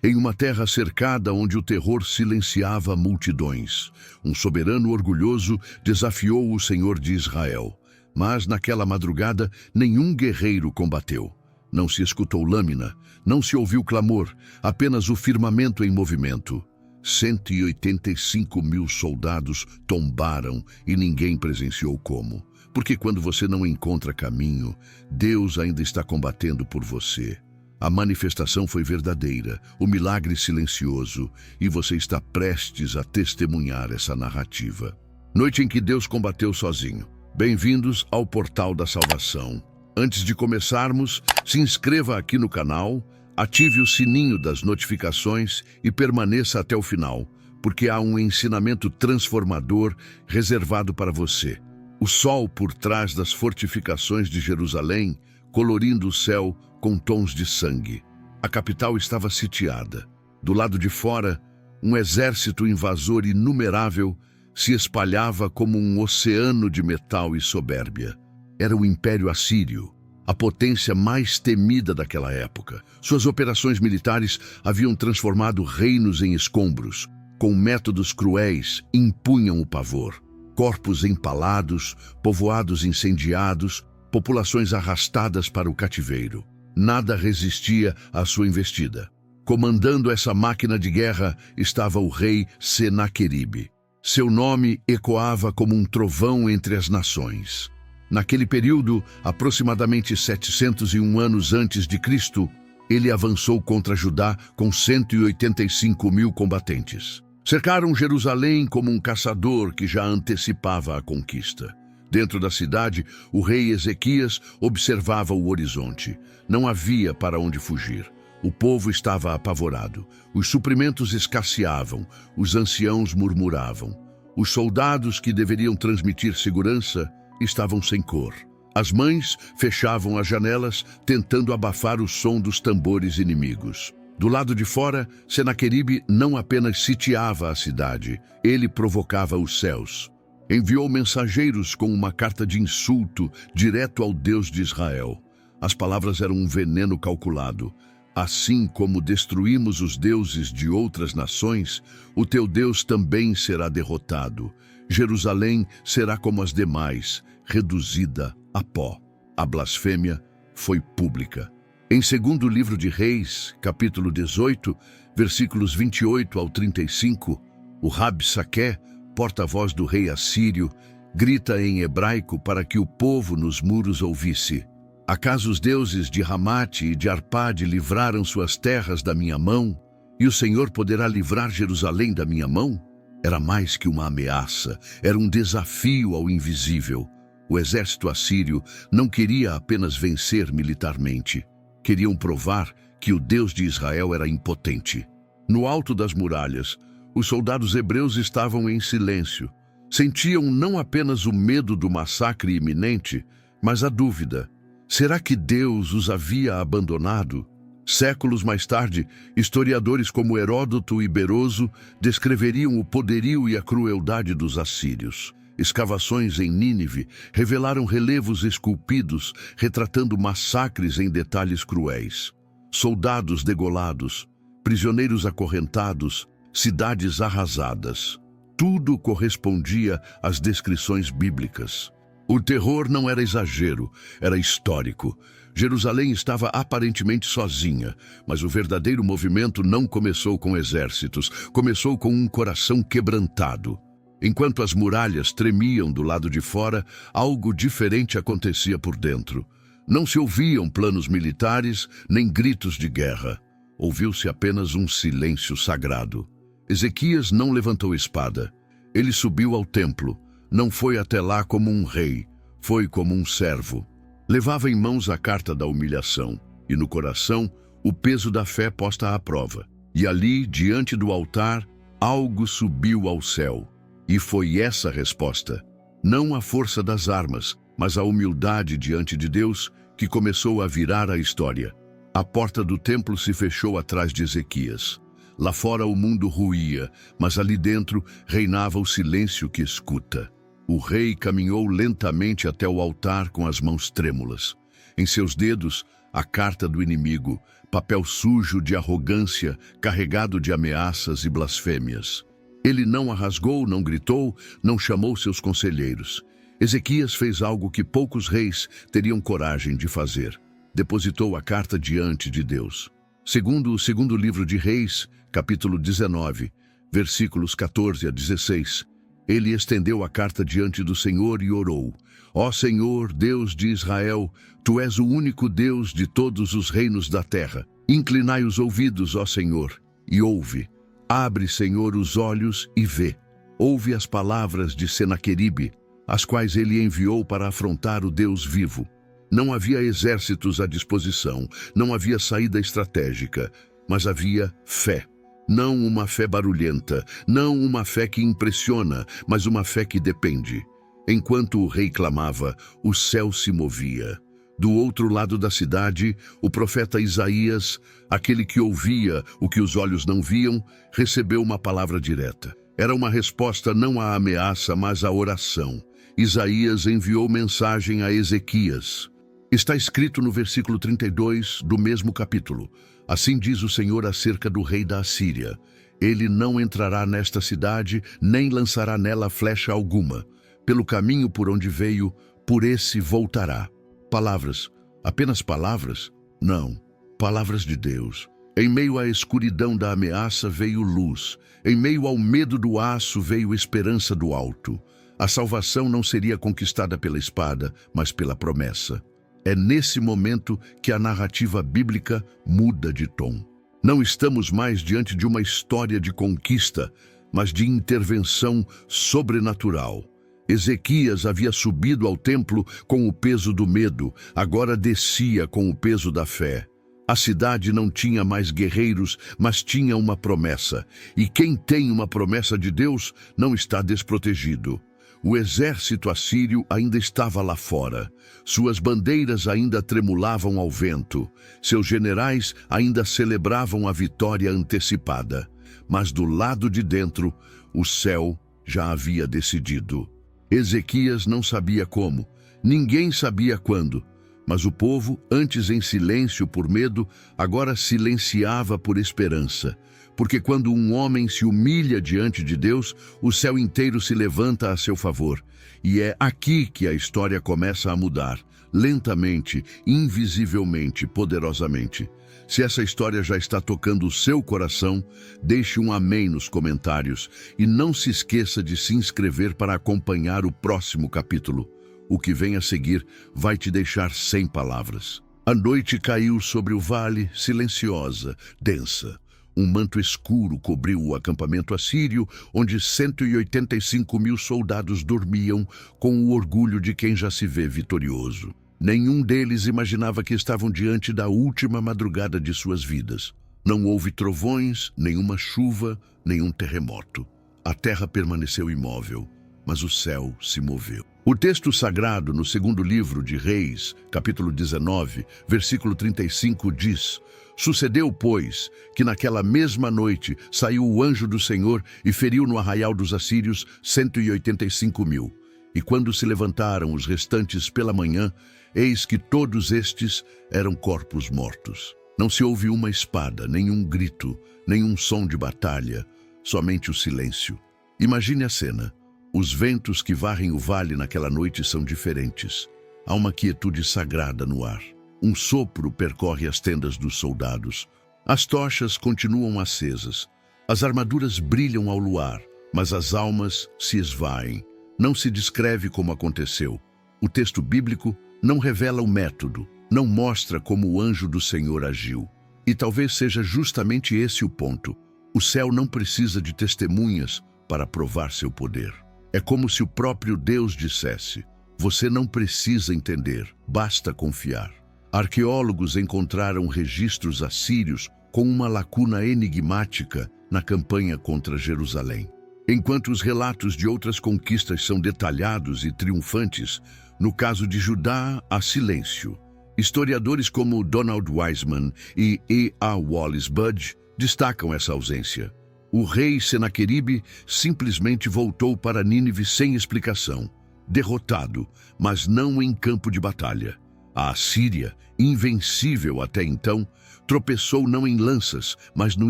em uma terra cercada onde o terror silenciava multidões. Um soberano orgulhoso desafiou o Senhor de Israel. Mas naquela madrugada nenhum guerreiro combateu. Não se escutou lâmina, não se ouviu clamor, apenas o firmamento em movimento. 185.000 soldados tombaram e ninguém presenciou como. Porque quando você não encontra caminho, Deus ainda está combatendo por você. A manifestação foi verdadeira, o milagre silencioso, e você está prestes a testemunhar essa narrativa. Noite em que Deus combateu sozinho. Bem-vindos ao Portal da Salvação. Antes de começarmos, se inscreva aqui no canal, ative o sininho das notificações e permaneça até o final, porque há um ensinamento transformador reservado para você. O sol por trás das fortificações de Jerusalém, colorindo o céu com tons de sangue. A capital estava sitiada. Do lado de fora, um exército invasor inumerável se espalhava como um oceano de metal e soberbia. Era o Império Assírio, a potência mais temida daquela época. Suas operações militares haviam transformado reinos em escombros. Com métodos cruéis, impunham o pavor. Corpos empalados, povoados incendiados, populações arrastadas para o cativeiro. Nada resistia à sua investida. Comandando essa máquina de guerra estava o rei Senaqueribe. Seu nome ecoava como um trovão entre as nações. Naquele período, aproximadamente 701 anos antes de Cristo, ele avançou contra Judá com 185.000 combatentes. Cercaram Jerusalém como um caçador que já antecipava a conquista. Dentro da cidade, o rei Ezequias observava o horizonte. Não havia para onde fugir. O povo estava apavorado. Os suprimentos escasseavam. Os anciãos murmuravam. Os soldados que deveriam transmitir segurança estavam sem cor. As mães fechavam as janelas, tentando abafar o som dos tambores inimigos. Do lado de fora, Senaqueribe não apenas sitiava a cidade, ele provocava os céus. Enviou mensageiros com uma carta de insulto direto ao Deus de Israel. As palavras eram um veneno calculado. Assim como destruímos os deuses de outras nações, o teu Deus também será derrotado. Jerusalém será como as demais, reduzida a pó. A blasfêmia foi pública. Em 2º livro de Reis, capítulo 18, versículos 28 ao 35, o Rabsaqué, porta-voz do rei assírio, grita em hebraico para que o povo nos muros ouvisse. Acaso os deuses de Ramate e de Arpade livraram suas terras da minha mão, e o Senhor poderá livrar Jerusalém da minha mão? Era mais que uma ameaça, era um desafio ao invisível. O exército assírio não queria apenas vencer militarmente. Queriam provar que o Deus de Israel era impotente. No alto das muralhas, os soldados hebreus estavam em silêncio. Sentiam não apenas o medo do massacre iminente, mas a dúvida. Será que Deus os havia abandonado? Séculos mais tarde, historiadores como Heródoto e Beroso descreveriam o poderio e a crueldade dos assírios. Escavações em Nínive revelaram relevos esculpidos, retratando massacres em detalhes cruéis. Soldados degolados, prisioneiros acorrentados, cidades arrasadas. Tudo correspondia às descrições bíblicas. O terror não era exagero, era histórico. Jerusalém estava aparentemente sozinha, mas o verdadeiro movimento não começou com exércitos, começou com um coração quebrantado. Enquanto as muralhas tremiam do lado de fora, algo diferente acontecia por dentro. Não se ouviam planos militares, nem gritos de guerra. Ouviu-se apenas um silêncio sagrado. Ezequias não levantou espada. Ele subiu ao templo. Não foi até lá como um rei, foi como um servo. Levava em mãos a carta da humilhação, e no coração o peso da fé posta à prova. E ali, diante do altar, algo subiu ao céu. E foi essa a resposta. Não a força das armas, mas a humildade diante de Deus que começou a virar a história. A porta do templo se fechou atrás de Ezequias. Lá fora o mundo ruía, mas ali dentro reinava o silêncio que escuta. O rei caminhou lentamente até o altar com as mãos trêmulas. Em seus dedos, a carta do inimigo, papel sujo de arrogância, carregado de ameaças e blasfêmias. Ele não a rasgou, não gritou, não chamou seus conselheiros. Ezequias fez algo que poucos reis teriam coragem de fazer. Depositou a carta diante de Deus. Segundo o segundo livro de Reis, capítulo 19, versículos 14 a 16, ele estendeu a carta diante do Senhor e orou: Ó Senhor, Deus de Israel, Tu és o único Deus de todos os reinos da terra. Inclinai os ouvidos, ó Senhor, e ouve. Abre, Senhor, os olhos e vê. Ouve as palavras de Senaqueribe, as quais ele enviou para afrontar o Deus vivo. Não havia exércitos à disposição, não havia saída estratégica, mas havia fé. Não uma fé barulhenta, não uma fé que impressiona, mas uma fé que depende. Enquanto o rei clamava, o céu se movia. Do outro lado da cidade, o profeta Isaías, aquele que ouvia o que os olhos não viam, recebeu uma palavra direta. Era uma resposta não à ameaça, mas à oração. Isaías enviou mensagem a Ezequias. Está escrito no versículo 32 do mesmo capítulo: Assim diz o Senhor acerca do rei da Assíria: Ele não entrará nesta cidade, nem lançará nela flecha alguma. Pelo caminho por onde veio, por esse voltará. Palavras, apenas palavras? Não, palavras de Deus. Em meio à escuridão da ameaça veio luz. Em meio ao medo do aço veio esperança do alto. A salvação não seria conquistada pela espada, mas pela promessa. É nesse momento que a narrativa bíblica muda de tom. Não estamos mais diante de uma história de conquista, mas de intervenção sobrenatural. Ezequias havia subido ao templo com o peso do medo, agora descia com o peso da fé. A cidade não tinha mais guerreiros, mas tinha uma promessa. E quem tem uma promessa de Deus não está desprotegido. O exército assírio ainda estava lá fora. Suas bandeiras ainda tremulavam ao vento. Seus generais ainda celebravam a vitória antecipada. Mas do lado de dentro, o céu já havia decidido. Ezequias não sabia como, ninguém sabia quando, mas o povo, antes em silêncio por medo, agora silenciava por esperança. Porque quando um homem se humilha diante de Deus, o céu inteiro se levanta a seu favor. E é aqui que a história começa a mudar, lentamente, invisivelmente, poderosamente. Se essa história já está tocando o seu coração, deixe um amém nos comentários e não se esqueça de se inscrever para acompanhar o próximo capítulo. O que vem a seguir vai te deixar sem palavras. A noite caiu sobre o vale, silenciosa, densa. Um manto escuro cobriu o acampamento assírio, onde 185.000 soldados dormiam com o orgulho de quem já se vê vitorioso. Nenhum deles imaginava que estavam diante da última madrugada de suas vidas. Não houve trovões, nenhuma chuva, nenhum terremoto. A terra permaneceu imóvel, mas o céu se moveu. O texto sagrado no segundo livro de Reis, capítulo 19, versículo 35, diz: Sucedeu, pois, que naquela mesma noite saiu o anjo do Senhor e feriu no arraial dos assírios 185.000. E quando se levantaram os restantes pela manhã, eis que todos estes eram corpos mortos. Não se ouve uma espada, nenhum grito, nenhum som de batalha, somente o silêncio. Imagine a cena. Os ventos que varrem o vale naquela noite são diferentes. Há uma quietude sagrada no ar. Um sopro percorre as tendas dos soldados. As tochas continuam acesas. As armaduras brilham ao luar, mas as almas se esvaem. Não se descreve como aconteceu. O texto bíblico não revela o método, não mostra como o anjo do Senhor agiu. E talvez seja justamente esse o ponto. O céu não precisa de testemunhas para provar seu poder. É como se o próprio Deus dissesse: você não precisa entender, basta confiar. Arqueólogos encontraram registros assírios com uma lacuna enigmática na campanha contra Jerusalém. Enquanto os relatos de outras conquistas são detalhados e triunfantes, no caso de Judá, há silêncio. Historiadores como Donald Wiseman e E. A. Wallace Budge destacam essa ausência. O rei Senaqueribe simplesmente voltou para Nínive sem explicação, derrotado, mas não em campo de batalha. A Assíria, invencível até então, tropeçou não em lanças, mas no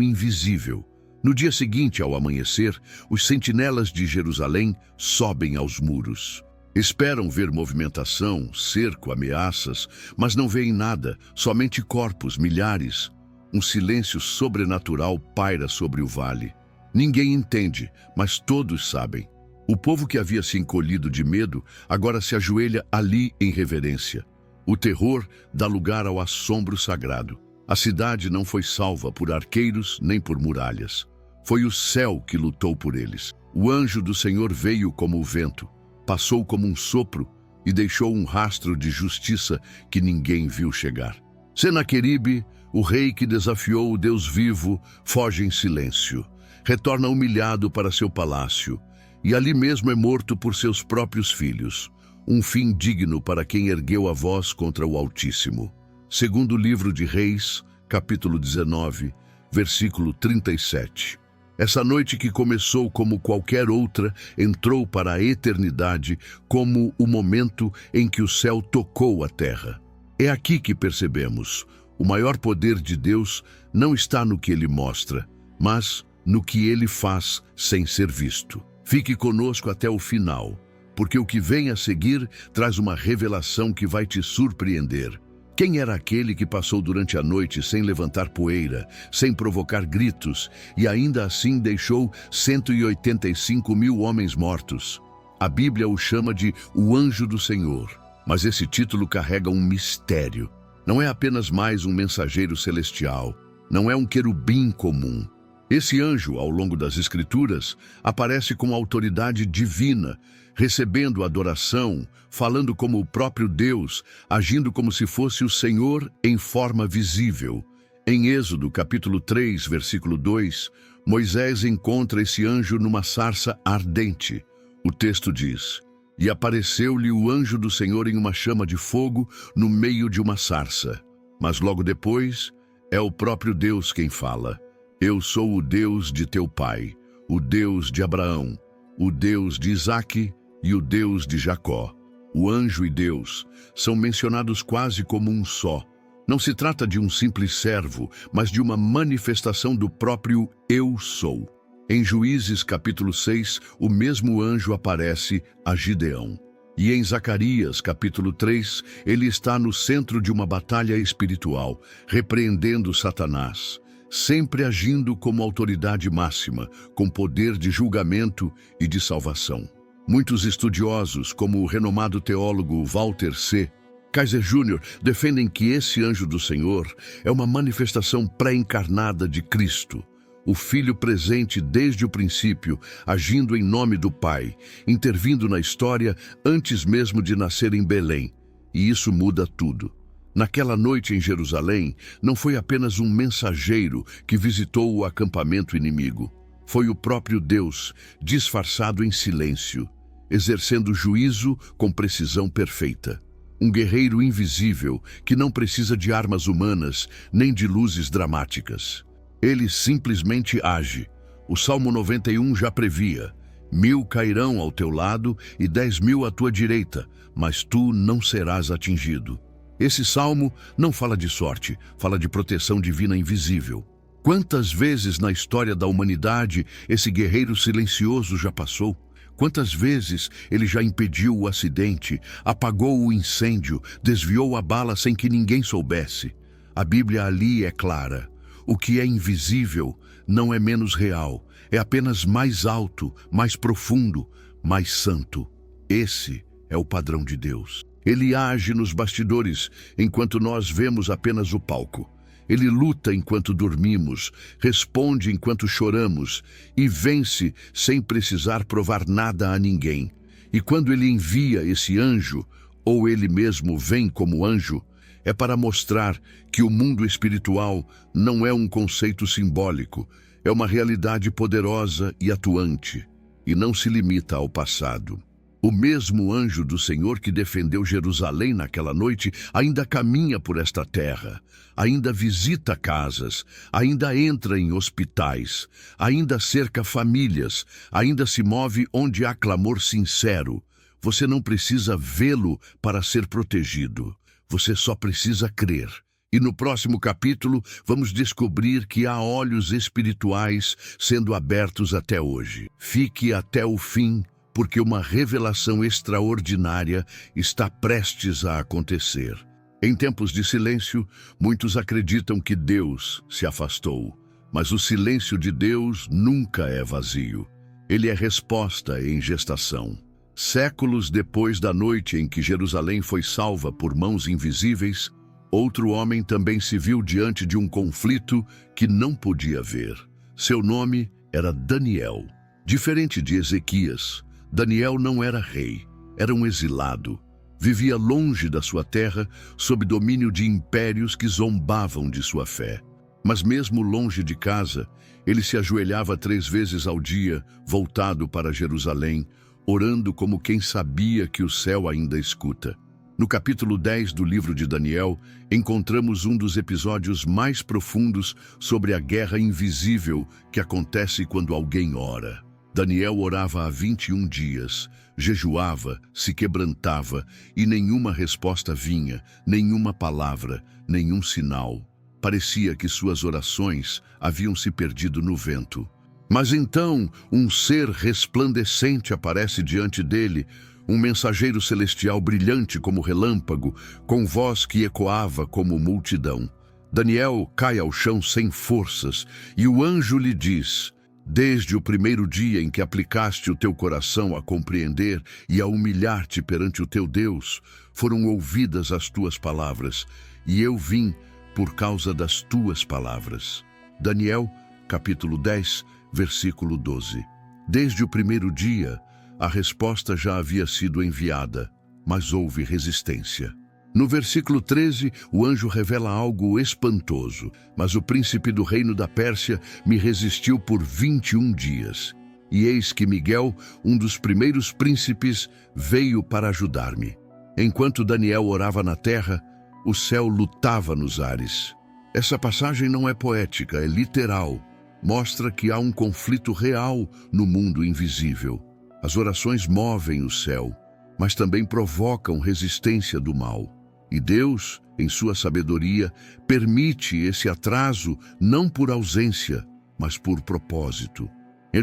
invisível. No dia seguinte, ao amanhecer, os sentinelas de Jerusalém sobem aos muros. Esperam ver movimentação, cerco, ameaças, mas não veem nada, somente corpos, milhares. Um silêncio sobrenatural paira sobre o vale. Ninguém entende, mas todos sabem. O povo que havia se encolhido de medo agora se ajoelha ali em reverência. O terror dá lugar ao assombro sagrado. A cidade não foi salva por arqueiros nem por muralhas. Foi o céu que lutou por eles. O anjo do Senhor veio como o vento, passou como um sopro e deixou um rastro de justiça que ninguém viu chegar. Senaqueribe, o rei que desafiou o Deus vivo, foge em silêncio. Retorna humilhado para seu palácio e ali mesmo é morto por seus próprios filhos. Um fim digno para quem ergueu a voz contra o Altíssimo. Segundo livro de Reis, capítulo 19, versículo 37. Essa noite que começou como qualquer outra, entrou para a eternidade como o momento em que o céu tocou a terra. É aqui que percebemos: o maior poder de Deus não está no que Ele mostra, mas no que Ele faz sem ser visto. Fique conosco até o final, porque o que vem a seguir traz uma revelação que vai te surpreender. Quem era aquele que passou durante a noite sem levantar poeira, sem provocar gritos, e ainda assim deixou 185.000 homens mortos? A Bíblia o chama de o Anjo do Senhor, mas esse título carrega um mistério. Não é apenas mais um mensageiro celestial, não é um querubim comum. Esse anjo, ao longo das Escrituras, aparece com autoridade divina, recebendo adoração, falando como o próprio Deus, agindo como se fosse o Senhor em forma visível. Em Êxodo, capítulo 3, versículo 2, Moisés encontra esse anjo numa sarça ardente. O texto diz: "E apareceu-lhe o anjo do Senhor em uma chama de fogo no meio de uma sarça." Mas logo depois, é o próprio Deus quem fala: "Eu sou o Deus de teu pai, o Deus de Abraão, o Deus de Isaque e o Deus de Jacó." O anjo e Deus são mencionados quase como um só. Não se trata de um simples servo, mas de uma manifestação do próprio Eu Sou. Em Juízes capítulo 6, o mesmo anjo aparece a Gideão. E em Zacarias capítulo 3, ele está no centro de uma batalha espiritual, repreendendo Satanás, sempre agindo como autoridade máxima, com poder de julgamento e de salvação. Muitos estudiosos, como o renomado teólogo Walter C. Kaiser Jr., defendem que esse anjo do Senhor é uma manifestação pré-encarnada de Cristo, o Filho presente desde o princípio, agindo em nome do Pai, intervindo na história antes mesmo de nascer em Belém. E isso muda tudo. Naquela noite em Jerusalém, não foi apenas um mensageiro que visitou o acampamento inimigo. Foi o próprio Deus, disfarçado em silêncio, exercendo juízo com precisão perfeita. Um guerreiro invisível que não precisa de armas humanas nem de luzes dramáticas. Ele simplesmente age. O Salmo 91 já previa: 1.000 cairão ao teu lado e 10.000 à tua direita, mas tu não serás atingido. Esse salmo não fala de sorte, fala de proteção divina invisível. Quantas vezes na história da humanidade esse guerreiro silencioso já passou? Quantas vezes ele já impediu o acidente, apagou o incêndio, desviou a bala sem que ninguém soubesse? A Bíblia ali é clara. O que é invisível não é menos real, é apenas mais alto, mais profundo, mais santo. Esse é o padrão de Deus. Ele age nos bastidores, enquanto nós vemos apenas o palco. Ele luta enquanto dormimos, responde enquanto choramos e vence sem precisar provar nada a ninguém. E quando ele envia esse anjo, ou ele mesmo vem como anjo, é para mostrar que o mundo espiritual não é um conceito simbólico, é uma realidade poderosa e atuante, e não se limita ao passado. O mesmo anjo do Senhor que defendeu Jerusalém naquela noite ainda caminha por esta terra, ainda visita casas, ainda entra em hospitais, ainda cerca famílias, ainda se move onde há clamor sincero. Você não precisa vê-lo para ser protegido. Você só precisa crer. E no próximo capítulo, vamos descobrir que há olhos espirituais sendo abertos até hoje. Fique até o fim, porque uma revelação extraordinária está prestes a acontecer. Em tempos de silêncio, muitos acreditam que Deus se afastou. Mas o silêncio de Deus nunca é vazio. Ele é resposta em gestação. Séculos depois da noite em que Jerusalém foi salva por mãos invisíveis, outro homem também se viu diante de um conflito que não podia ver. Seu nome era Daniel. Diferente de Ezequias, Daniel não era rei, era um exilado. Vivia longe da sua terra, sob domínio de impérios que zombavam de sua fé. Mas mesmo longe de casa, ele se ajoelhava 3 vezes ao dia, voltado para Jerusalém, orando como quem sabia que o céu ainda escuta. No capítulo 10 do livro de Daniel, encontramos um dos episódios mais profundos sobre a guerra invisível que acontece quando alguém ora. Daniel orava há 21 dias, jejuava, se quebrantava e nenhuma resposta vinha, nenhuma palavra, nenhum sinal. Parecia que suas orações haviam se perdido no vento. Mas então, um ser resplandecente aparece diante dele, um mensageiro celestial brilhante como relâmpago, com voz que ecoava como multidão. Daniel cai ao chão sem forças, e o anjo lhe diz: desde o primeiro dia em que aplicaste o teu coração a compreender e a humilhar-te perante o teu Deus, foram ouvidas as tuas palavras, e eu vim por causa das tuas palavras. Daniel, capítulo 10, versículo 12. Desde o primeiro dia, a resposta já havia sido enviada, mas houve resistência. No versículo 13, o anjo revela algo espantoso. Mas o príncipe do reino da Pérsia me resistiu por 21 dias. E eis que Miguel, um dos primeiros príncipes, veio para ajudar-me. Enquanto Daniel orava na terra, o céu lutava nos ares. Essa passagem não é poética, é literal. Mostra que há um conflito real no mundo invisível. As orações movem o céu, mas também provocam resistência do mal. E Deus, em sua sabedoria, permite esse atraso não por ausência, mas por propósito.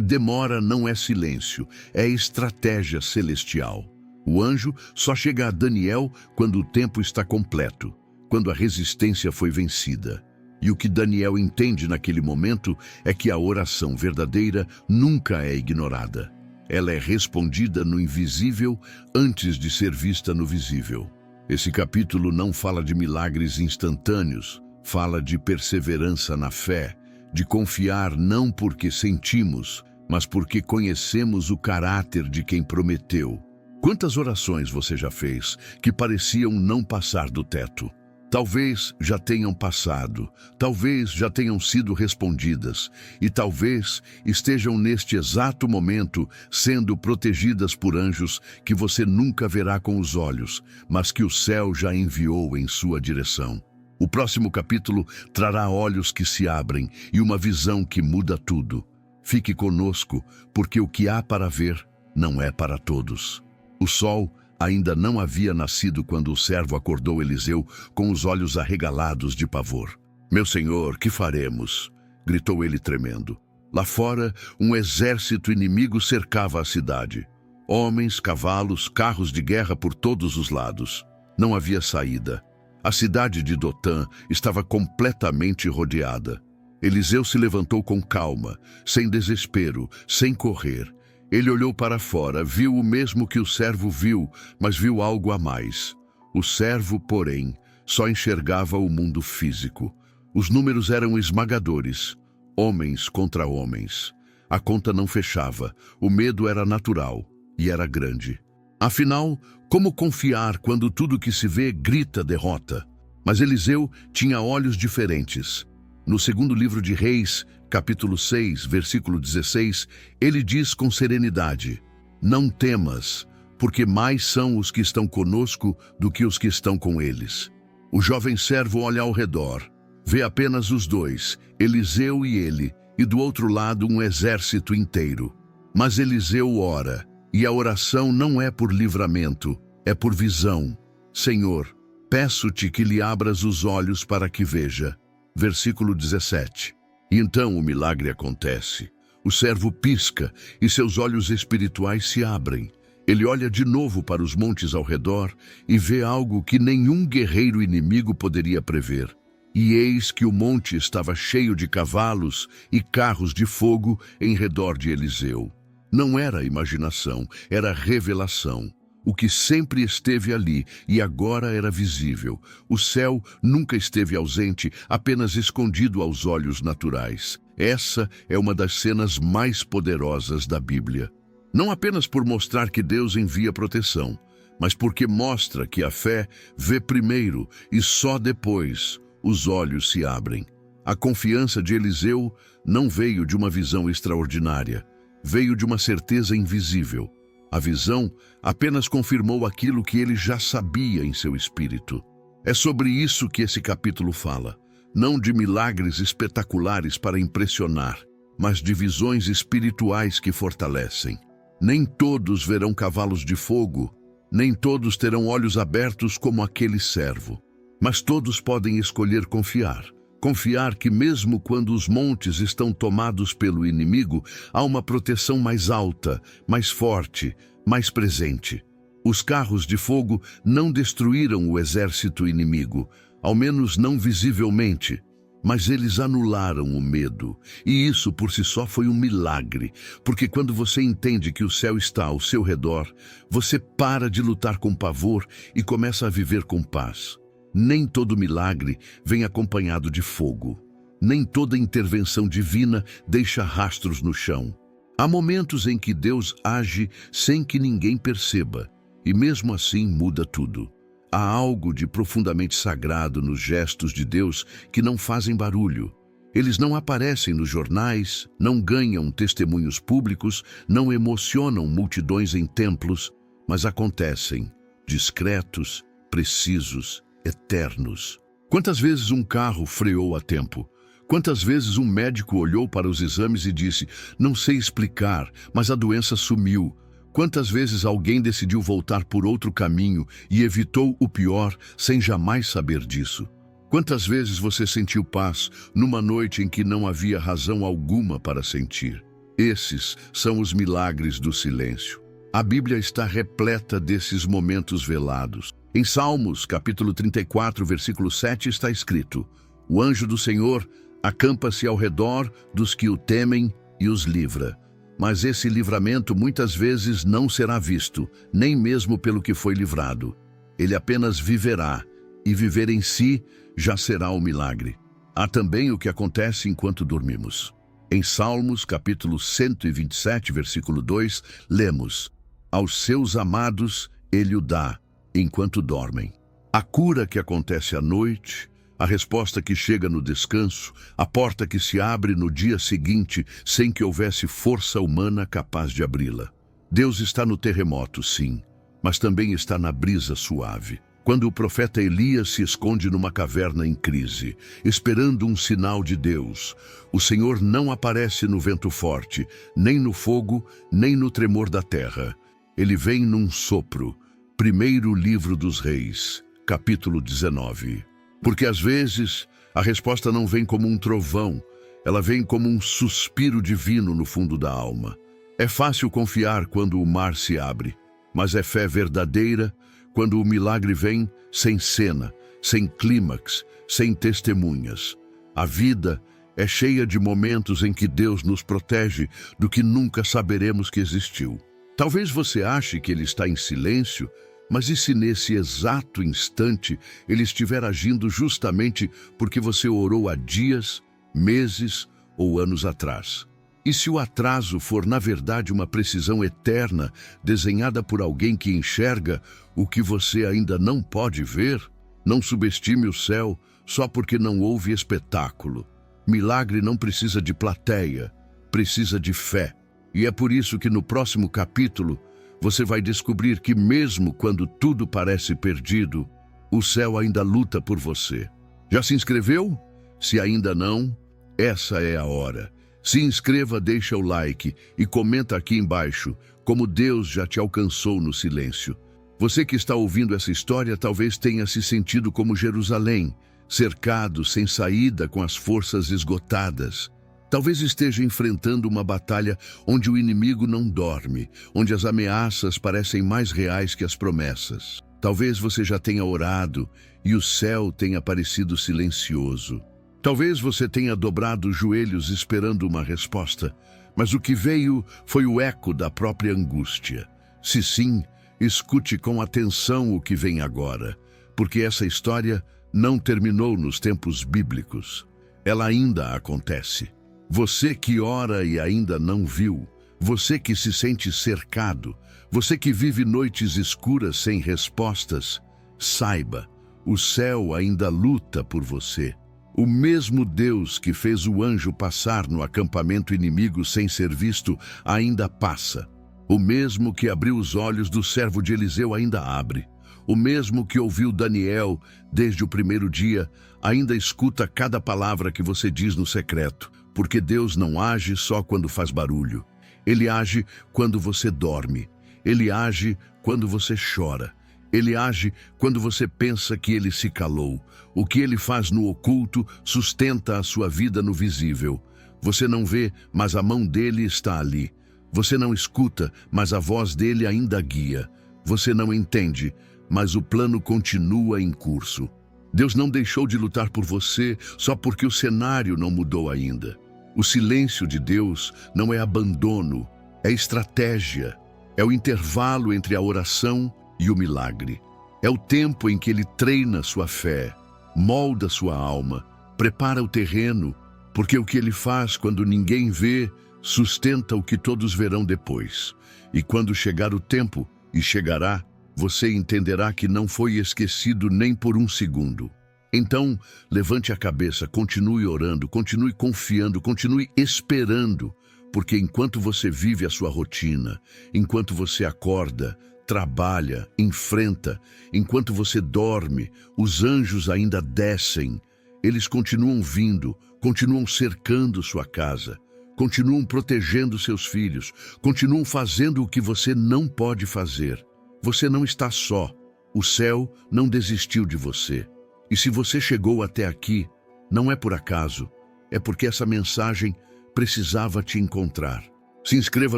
Demora não é silêncio, é estratégia celestial. O anjo só chega a Daniel quando o tempo está completo, quando a resistência foi vencida. E o que Daniel entende naquele momento é que a oração verdadeira nunca é ignorada. Ela é respondida no invisível antes de ser vista no visível. Esse capítulo não fala de milagres instantâneos, fala de perseverança na fé, de confiar não porque sentimos, mas porque conhecemos o caráter de quem prometeu. Quantas orações você já fez que pareciam não passar do teto? Talvez já tenham passado, talvez já tenham sido respondidas e talvez estejam neste exato momento sendo protegidas por anjos que você nunca verá com os olhos, mas que o céu já enviou em sua direção. O próximo capítulo trará olhos que se abrem e uma visão que muda tudo. Fique conosco, porque o que há para ver não é para todos. O sol ainda não havia nascido quando o servo acordou Eliseu com os olhos arregalados de pavor. "Meu senhor, que faremos?" gritou ele tremendo. Lá fora, um exército inimigo cercava a cidade. Homens, cavalos, carros de guerra por todos os lados. Não havia saída. A cidade de Dotã estava completamente rodeada. Eliseu se levantou com calma, sem desespero, sem correr. Ele olhou para fora, viu o mesmo que o servo viu, mas viu algo a mais. O servo, porém, só enxergava o mundo físico. Os números eram esmagadores, homens contra homens. A conta não fechava, o medo era natural e era grande. Afinal, como confiar quando tudo que se vê grita derrota? Mas Eliseu tinha olhos diferentes. No segundo livro de Reis, capítulo 6, versículo 16, ele diz com serenidade: "Não temas, porque mais são os que estão conosco do que os que estão com eles." O jovem servo olha ao redor, vê apenas os dois, Eliseu e ele, e do outro lado um exército inteiro. Mas Eliseu ora, e a oração não é por livramento, é por visão. "Senhor, peço-te que lhe abras os olhos para que veja. Versículo 17. E então o milagre acontece. O servo pisca e seus olhos espirituais se abrem. Ele olha de novo para os montes ao redor e vê algo que nenhum guerreiro inimigo poderia prever. E eis que o monte estava cheio de cavalos e carros de fogo em redor de Eliseu. Não era imaginação, era revelação. O que sempre esteve ali e agora era visível. O céu nunca esteve ausente, apenas escondido aos olhos naturais. Essa é uma das cenas mais poderosas da Bíblia. Não apenas por mostrar que Deus envia proteção, mas porque mostra que a fé vê primeiro e só depois os olhos se abrem. A confiança de Eliseu não veio de uma visão extraordinária, veio de uma certeza invisível. A visão apenas confirmou aquilo que ele já sabia em seu espírito. É sobre isso que esse capítulo fala, não de milagres espetaculares para impressionar, mas de visões espirituais que fortalecem. Nem todos verão cavalos de fogo, nem todos terão olhos abertos como aquele servo, mas todos podem escolher confiar. Confiar que mesmo quando os montes estão tomados pelo inimigo, há uma proteção mais alta, mais forte, mais presente. Os carros de fogo não destruíram o exército inimigo, ao menos não visivelmente, mas eles anularam o medo. E isso por si só foi um milagre, porque quando você entende que o céu está ao seu redor, você para de lutar com pavor e começa a viver com paz. Nem todo milagre vem acompanhado de fogo. Nem toda intervenção divina deixa rastros no chão. Há momentos em que Deus age sem que ninguém perceba, e mesmo assim muda tudo. Há algo de profundamente sagrado nos gestos de Deus que não fazem barulho. Eles não aparecem nos jornais, não ganham testemunhos públicos, não emocionam multidões em templos, mas acontecem, discretos, precisos, eternos. Quantas vezes um carro freou a tempo? Quantas vezes um médico olhou para os exames e disse, não sei explicar, mas a doença sumiu. Quantas vezes alguém decidiu voltar por outro caminho e evitou o pior sem jamais saber disso? Quantas vezes você sentiu paz numa noite em que não havia razão alguma para sentir? Esses são os milagres do silêncio. A Bíblia está repleta desses momentos velados. Em Salmos, capítulo 34, versículo 7, está escrito, o anjo do Senhor acampa-se ao redor dos que o temem e os livra. Mas esse livramento muitas vezes não será visto, nem mesmo pelo que foi livrado. Ele apenas viverá, e viver em si já será um milagre. Há também o que acontece enquanto dormimos. Em Salmos, capítulo 127, versículo 2, lemos, aos seus amados ele o dá, enquanto dormem. A cura que acontece à noite, a resposta que chega no descanso, a porta que se abre no dia seguinte sem que houvesse força humana capaz de abri-la. Deus está no terremoto, sim, mas também está na brisa suave. Quando o profeta Elias se esconde numa caverna em crise, esperando um sinal de Deus, o Senhor não aparece no vento forte, nem no fogo, nem no tremor da terra. Ele vem num sopro. Primeiro livro dos Reis, capítulo 19. Porque às vezes a resposta não vem como um trovão, ela vem como um suspiro divino no fundo da alma. É fácil confiar quando o mar se abre, mas é fé verdadeira quando o milagre vem sem cena, sem clímax, sem testemunhas. A vida é cheia de momentos em que Deus nos protege do que nunca saberemos que existiu. Talvez você ache que ele está em silêncio, mas e se nesse exato instante ele estiver agindo justamente porque você orou há dias, meses ou anos atrás? E se o atraso for na verdade uma precisão eterna desenhada por alguém que enxerga o que você ainda não pode ver? Não subestime o céu só porque não houve espetáculo. Milagre não precisa de plateia, precisa de fé. E é por isso que no próximo capítulo você vai descobrir que mesmo quando tudo parece perdido, o céu ainda luta por você. Já se inscreveu? Se ainda não, essa é a hora. Se inscreva, deixa o like e comenta aqui embaixo como Deus já te alcançou no silêncio. Você que está ouvindo essa história talvez tenha se sentido como Jerusalém, cercado, sem saída, com as forças esgotadas. Talvez esteja enfrentando uma batalha onde o inimigo não dorme, onde as ameaças parecem mais reais que as promessas. Talvez você já tenha orado e o céu tenha parecido silencioso. Talvez você tenha dobrado os joelhos esperando uma resposta, mas o que veio foi o eco da própria angústia. Se sim, escute com atenção o que vem agora, porque essa história não terminou nos tempos bíblicos. Ela ainda acontece. Você que ora e ainda não viu, você que se sente cercado, você que vive noites escuras sem respostas, saiba, o céu ainda luta por você. O mesmo Deus que fez o anjo passar no acampamento inimigo sem ser visto, ainda passa. O mesmo que abriu os olhos do servo de Eliseu ainda abre. O mesmo que ouviu Daniel desde o primeiro dia, ainda escuta cada palavra que você diz no secreto, porque Deus não age só quando faz barulho. Ele age quando você dorme. Ele age quando você chora. Ele age quando você pensa que ele se calou. O que ele faz no oculto sustenta a sua vida no visível. Você não vê, mas a mão dele está ali. Você não escuta, mas a voz dele ainda guia. Você não entende, mas o plano continua em curso. Deus não deixou de lutar por você só porque o cenário não mudou ainda. O silêncio de Deus não é abandono, é estratégia. É o intervalo entre a oração e o milagre. É o tempo em que ele treina sua fé, molda sua alma, prepara o terreno, porque o que ele faz quando ninguém vê, sustenta o que todos verão depois. E quando chegar o tempo, e chegará, você entenderá que não foi esquecido nem por um segundo. Então, levante a cabeça, continue orando, continue confiando, continue esperando, porque enquanto você vive a sua rotina, enquanto você acorda, trabalha, enfrenta, enquanto você dorme, os anjos ainda descem. Eles continuam vindo, continuam cercando sua casa, continuam protegendo seus filhos, continuam fazendo o que você não pode fazer. Você não está só. O céu não desistiu de você. E se você chegou até aqui, não é por acaso, é porque essa mensagem precisava te encontrar. Se inscreva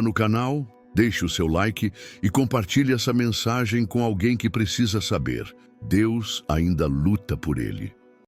no canal, deixe o seu like e compartilhe essa mensagem com alguém que precisa saber. Deus ainda luta por ele.